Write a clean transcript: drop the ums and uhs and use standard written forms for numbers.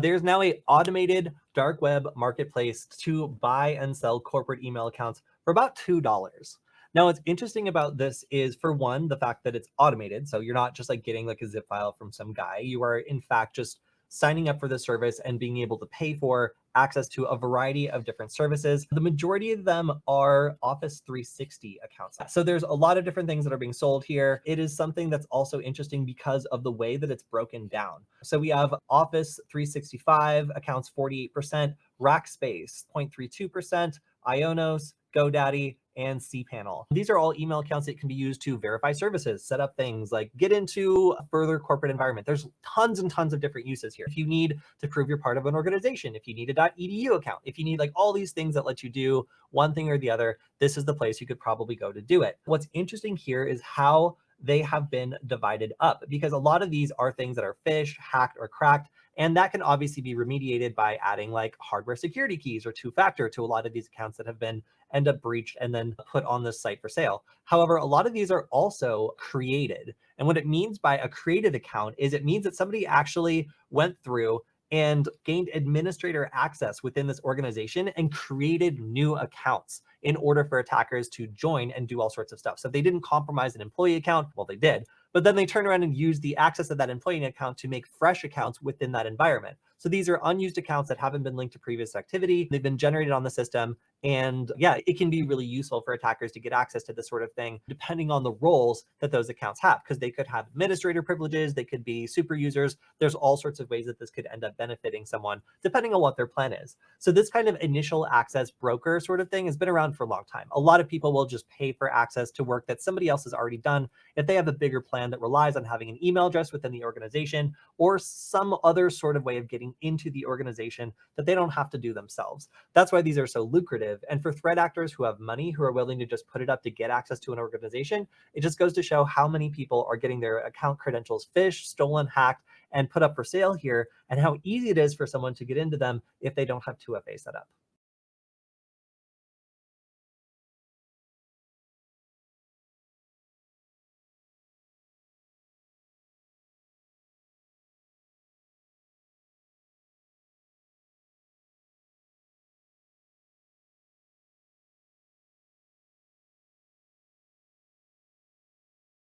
There's now a automated dark web marketplace to buy and sell corporate email accounts for about $2. Now, what's interesting about this is, for one, the fact that it's automated. So you're not just like getting like a zip file from some guy. You are in fact just signing up for the service and being able to pay for access to a variety of different services. The majority of them are Office 360 accounts. So there's a lot of different things that are being sold here. It is something that's also interesting because of the way that it's broken down. So we have Office 365 accounts 48%, Rackspace 0.32%, Ionos, GoDaddy, and cPanel. These are all email accounts that can be used to verify services, set up things, like get into a further corporate environment. There's tons and tons of different uses here. If you need to prove you're part of an organization, if you need a .edu account, if you need like all these things that let you do one thing or the other, this is the place you could probably go to do it. What's interesting here is how they have been divided up, because a lot of these are things that are phished, hacked, or cracked. And that can obviously be remediated by adding like hardware security keys or two-factor to a lot of these accounts that have been end up breached and then put on this site for sale. However, a lot of these are also created. And what it means by a created account is it means that somebody actually went through and gained administrator access within this organization and created new accounts in order for attackers to join and do all sorts of stuff. So if they didn't compromise an employee account, well, they did, but then they turn around and use the access of that employee account to make fresh accounts within that environment. So these are unused accounts that haven't been linked to previous activity. They've been generated on the system. And yeah, it can be really useful for attackers to get access to this sort of thing, depending on the roles that those accounts have, because they could have administrator privileges, they could be super users. There's all sorts of ways that this could end up benefiting someone, depending on what their plan is. So this kind of initial access broker sort of thing has been around for a long time. A lot of people will just pay for access to work that somebody else has already done if they have a bigger plan that relies on having an email address within the organization or some other sort of way of getting into the organization that they don't have to do themselves. That's why these are so lucrative. And for threat actors who have money, who are willing to just put it up to get access to an organization, it just goes to show how many people are getting their account credentials phished, stolen, hacked, and put up for sale here, and how easy it is for someone to get into them if they don't have 2FA set up.